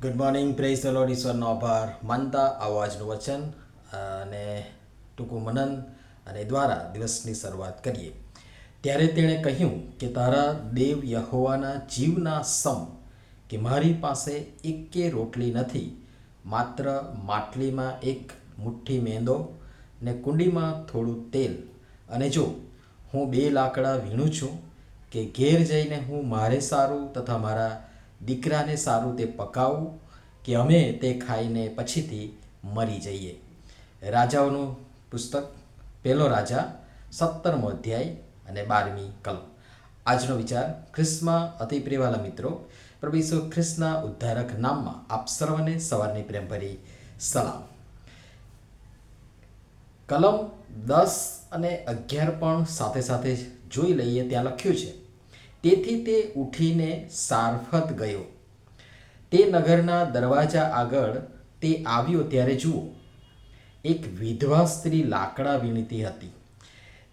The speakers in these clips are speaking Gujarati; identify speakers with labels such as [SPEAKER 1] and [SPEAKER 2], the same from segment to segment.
[SPEAKER 1] Good morning, praise the Lord. ઈશ્વરનો આભાર માનતા આવાજનું વચન અને ટૂંકું મનન અને દ્વારા દિવસની શરૂઆત કરીએ. ત્યારે તેણે કહ્યું કે તારા દેવ યહોવાના જીવના સમ કે મારી પાસે એકે રોટલી નથી, માત્ર માટલીમાં એક મુઠ્ઠી મેંદો ને કુંડીમાં થોડું તેલ. અને જો હું 2 લાકડા વીણું છું કે ઘેર જઈને હું મારે સારું તથા મારા દીકરાને સારું તે પકાવું, કે અમે તે ખાઈને પછીથી મરી જઈએ. રાજાઓનું પુસ્તક 1 રાજા 17મો અધ્યાય અને 12મી કલમ. આજનો વિચાર ખ્રિસ્તમાં અતિ પ્રિયવાલા મિત્રો, પ્રભુ ઈસુ ખ્રિસ્તના ઉદ્ધારક નામમાં આપ સર્વને સવારની પ્રેમભરી સલામ. કલમ 10 અને 11 પણ સાથે સાથે જોઈ લઈએ. ત્યાં લખ્યું છે, તેથી તે ઉઠીને સારફત ગયો. તે નગરના દરવાજા આગળ તે આવ્યો ત્યારે જુઓ, એક વિધવા સ્ત્રી લાકડા વીણતી હતી.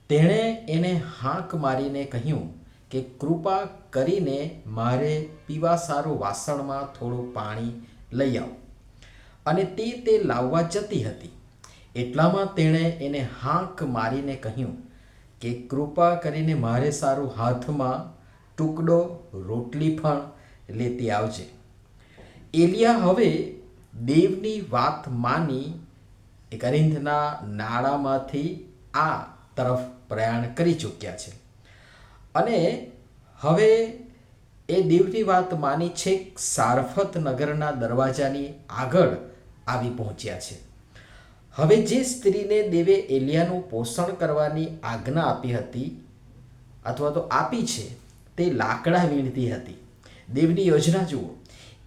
[SPEAKER 1] તેણે એને હાંક મારીને કહ્યું કે કૃપા કરીને મારે પીવા સારું વાસણમાં થોડું પાણી લઈ આવ. અને તે લાવવા જતી હતી. એટલામાં તેણે એને હાંક મારીને કહ્યું કે કૃપા કરીને મારે સારું હાથમાં ટુકડો રોટલી પણ લેતી આવજે. એલિયા હવે દેવની વાત માની કરિંથના નાળામાંથી આ તરફ પ્રયાણ કરી ચૂક્યા છે અને હવે એ દેવની વાત માની છેક સારફત નગરના દરવાજાની આગળ આવી પહોંચ્યા છે. હવે જે સ્ત્રીને દેવે એલિયાનું પોષણ કરવાની આજ્ઞા આપી હતી અથવા તો આપી છે, તે લાકડા વીણતી હતી. દેવની યોજના જુઓ.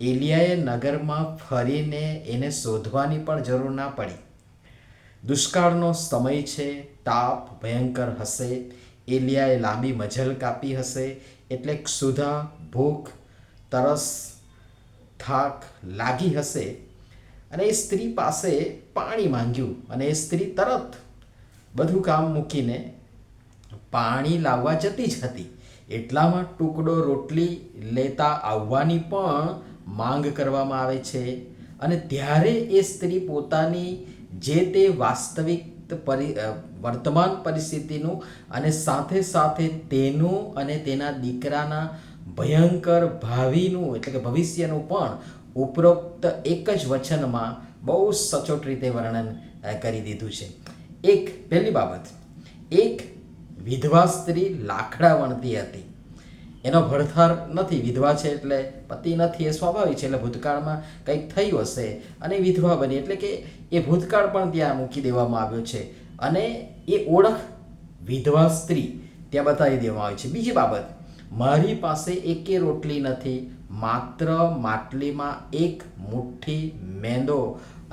[SPEAKER 1] એલિયાએ નગરમાં ફરીને એને શોધવાની પણ જરૂર ના પડી. દુષ્કાળનો સમય છે, તાપ ભયંકર હશે, એલિયાએ લાંબી મજલ કાપી હશે, એટલે ક્ષુધા, ભૂખ, તરસ, થાક લાગી હશે અને એ સ્ત્રી પાસે પાણી માંગ્યું અને એ સ્ત્રી તરત બધું કામ મૂકીને પાણી લાવવા જતી જ હતી. એટલામાં ટુકડો રોટલી લેતા આવવાની પણ માંગ કરવામાં આવે છે. અને ત્યારે એ સ્ત્રી પોતાની જે તે વાસ્તવિક વર્તમાન પરિસ્થિતિનું અને સાથે સાથે તેનું અને તેના દીકરાના ભયંકર ભાવિનું એટલે કે ભવિષ્યનું પણ ઉપરોક્ત એક જ વચનમાં બહુ સચોટ રીતે વર્ણન કરી દીધું છે. પહેલી બાબત, એક વિધવા સ્ત્રી લાકડા વણતી હતી. એનો ભડથાર નથી. વિધવા છે એટલે પતિ નથી, એ સ્વાભાવિક છે. એટલે ભૂતકાળમાં કંઈક થયું હશે અને વિધવા બની, એટલે કે એ ભૂતકાળ પણ ત્યાં મૂકી દેવામાં આવ્યો છે અને એ ઓળખ વિધવા સ્ત્રી ત્યાં બતાવી દેવામાં આવી છે. બીજી બાબત, મારી પાસે એકે રોટલી નથી, માત્ર માટલીમાં એક મુઠ્ઠી મેંદો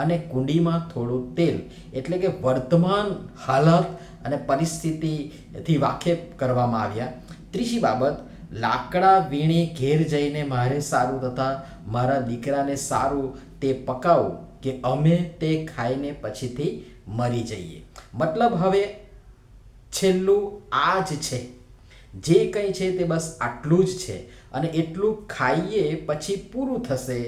[SPEAKER 1] અને કુંડીમાં થોડું તેલ. એટલે કે વર્તમાન હાલત અને પરિસ્થિતિથી વાકેફ કરવામાં આવ્યા. ત્રીજી બાબત, લાકડા વીણી ઘેર જઈને મારે સારું તથા મારા દીકરાને સારું તે પકાવું, કે અમે તે ખાઈને પછીથી મરી જઈએ. મતલબ હવે છેલ્લું આ જ છે. જે કંઈ છે તે બસ આટલું જ છે અને એટલું ખાઈએ પછી પૂરું થશે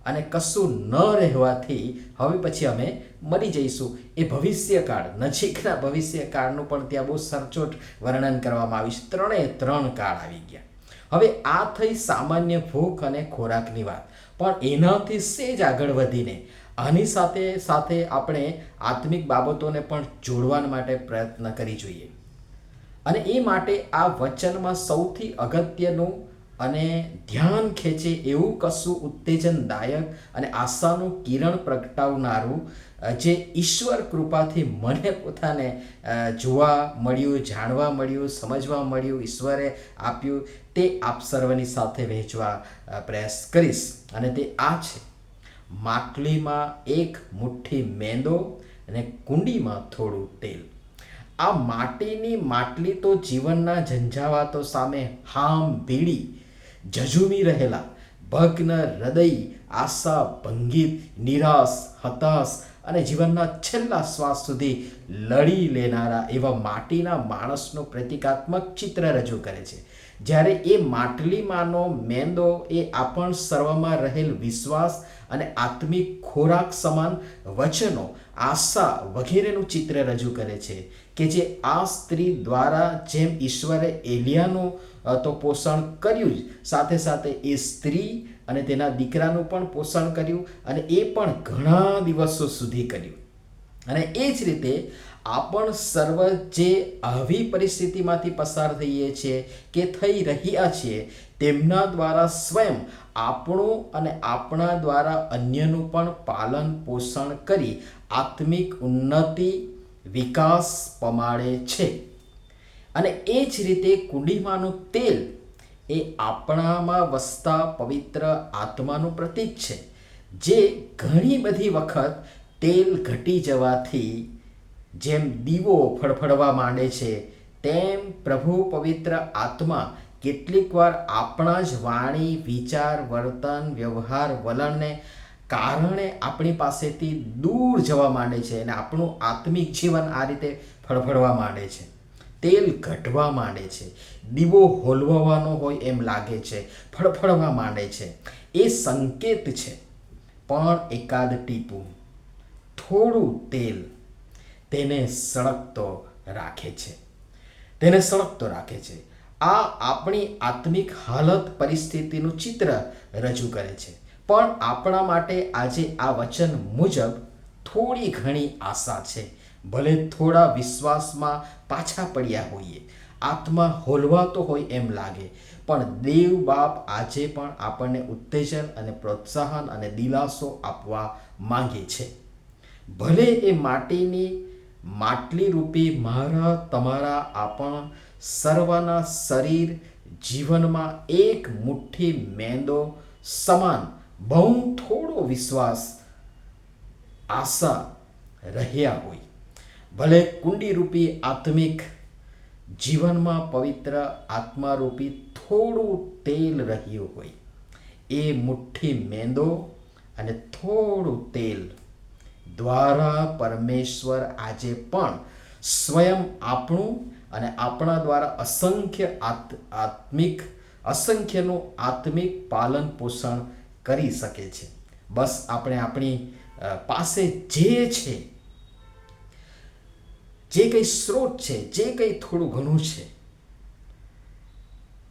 [SPEAKER 1] અને કશું ન રહેવાથી હવે પછી અમે મરી જઈશું. એ ભવિષ્યકાળ, નજીકના ભવિષ્યકાળનું પણ ત્યાં બહુ સચોટ વર્ણન કરવામાં આવ્યું છે. 3 કાળ આવી ગયા. હવે આ થઈ સામાન્ય ભૂખ અને ખોરાકની વાત, પણ એનાથી સેજ આગળ વધીને આની સાથે સાથે આપણે આત્મિક બાબતોને પણ જોડવા માટે પ્રયત્ન કરી જોઈએ. અને એ માટે આ વચનમાં સૌથી અગત્યનું અને ધ્યાન ખેંચે એવું કશું ઉત્તેજનદાયક અને આશાનું કિરણ પ્રગટાવનારું જે ઈશ્વર કૃપાથી મને પોતાને જોવા મળ્યું, જાણવા મળ્યું, સમજવા મળ્યું, ઈશ્વરે આપ્યું, તે આપ સર્વની સાથે વહેંચવા પ્રયાસ કરીશ. અને તે આ છે, માટલીમાં એક મુઠ્ઠી મેંદો અને કુંડીમાં થોડું તેલ. આ માટીની માટલી તો જીવનના ઝંઝાવાતો સામે હામ ભીડી ઝઝૂમી રહેલા ભગ્ન હૃદય, આશા ભંગિત, નિરાશ, હતાશ અને જીવનના છેલ્લા શ્વાસ સુધી લડી લેનારા એવા માટીના માણસનું પ્રતિકાત્મક ચિત્ર રજૂ કરે છે. જ્યારે એ માટલીમાંનો મેંદો એ આપણ સર્વમાં રહેલ વિશ્વાસ અને આત્મિક ખોરાક સમાન વચનો, આશા વગેરેનું ચિત્ર રજૂ કરે છે કે જે આ સ્ત્રી દ્વારા જેમ ઈશ્વરે એલિયાનું તો પોષણ કર્યું જ, સાથે સાથે એ સ્ત્રી અને તેના દીકરાનું પણ પોષણ કર્યું, અને એ પણ ઘણા દિવસો સુધી કર્યું. અને એ જ રીતે આપણ સર્વ જે આવી પરિસ્થિતિમાંથી પસાર થઈએ છીએ કે થઈ રહ્યા છીએ, તેમના દ્વારા સ્વયં આપણું અને આપણા દ્વારા અન્યનું પણ પાલન પોષણ કરી આત્મિક ઉન્નતિ, વિકાસ પમાડે છે. અને એ જ રીતે કુંડીમાંનું તેલ એ આપણામાં વસતા પવિત્ર આત્માનું પ્રતીક છે, જે ઘણી બધી વખત તેલ ઘટી જવાથી જેમ દીવો ફળફળવા માંડે છે, તેમ પ્રભુ પવિત્ર આત્મા કેટલીક વાર આપણા જ વાણી, વિચાર, વર્તન, વ્યવહાર, વલણને કારણે આપણી પાસેથી દૂર જવા માંડે છે અને આપણું આત્મિક જીવન આ રીતે ફળફળવા માંડે છે, તેલ ઘટવા માંડે છે, દીવો હોલવવાનો હોય એમ લાગે છે, ફળફળવા માંડે છે. એ સંકેત છે. પણ એકાદ ટીપું, થોડું તેલ તેને સળગતો રાખે છે, તેને સળગતો રાખે છે. આ આપણી આત્મિક હાલત, પરિસ્થિતિનું ચિત્ર રજૂ કરે છે. પણ આપણા માટે આજે આ વચન મુજબ થોડી ઘણી આશા છે. ભલે થોડા વિશ્વાસમાં પાછા પડ્યા હોઈએ, આત્મા હોલવાતો હોય એમ લાગે, પણ દેવ બાપ આજે પણ આપણને ઉત્તેજન અને પ્રોત્સાહન અને દિલાસો આપવા માંગે છે. ભલે એ માટીની માટલી રૂપી મારા તમારા આપણ સર્વના શરીર જીવનમાં એક મુઠ્ઠી મેંદો સમાન બહુ થોડો વિશ્વાસ, આશા રહ્યા હોય, ભલે કુંડીરૂપી આત્મિક જીવનમાં પવિત્ર આત્મારૂપી થોડું તેલ રહ્યું હોય, એ મુઠ્ઠી મેંદો અને થોડું તેલ દ્વારા પરમેશ્વર આજે પણ સ્વયં આપણું અને આપણા દ્વારા અસંખ્યનું આત્મિક પાલન પોષણ કરી શકે છે. બસ આપણે આપણી પાસે જે છે, જે કંઈ સ્ત્રોત છે, જે કંઈ થોડું ઘણું છે,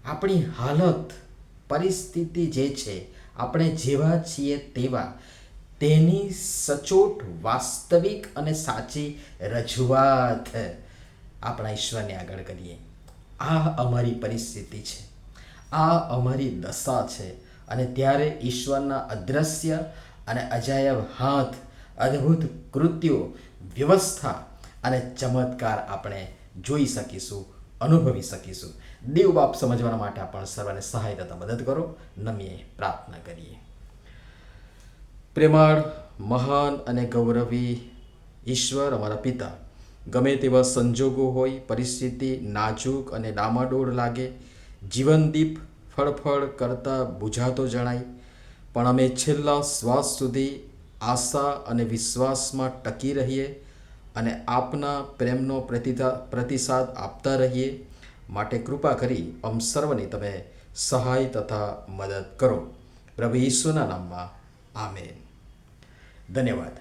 [SPEAKER 1] આપણી હાલત, પરિસ્થિતિ જે છે, આપણે જેવા છીએ તેવા, તેની સચોટ, વાસ્તવિક અને સાચી રજૂઆત આપણા ઈશ્વરને આગળ કરીએ. આ અમારી પરિસ્થિતિ છે, આ અમારી દશા છે, અને ત્યારે ઈશ્વરના અદ્રશ્ય અને અજાયબ હાથ, અદ્ભુત કૃત્યો, વ્યવસ્થા અને ચમત્કાર આપણે જોઈ શકીશું, અનુભવી શકીશું. દેવ બાપ સમજવાના માટે આપણે સર્વને સહાય તથા મદદ કરો. નમીએ પ્રાર્થના કરીએ. પ્રેમાળ, મહાન અને ગૌરવી ઈશ્વર અમારા પિતા, ગમે તેવા સંજોગો હોય, પરિસ્થિતિ નાજુક અને ડામાડોળ લાગે, જીવનદીપ ફળફળ કરતાં બુઝાતો જણાય, પણ અમે છેલ્લા શ્વાસ સુધી આશા અને વિશ્વાસમાં ટકી રહીએ અને આપના પ્રેમનો પ્રતિસાદ આપતા રહીએ. માટે કૃપા કરી અમ સર્વની તમે સહાય તથા મદદ કરો. પ્રભુ ઈસુના નામમાં આમેન. ધન્યવાદ.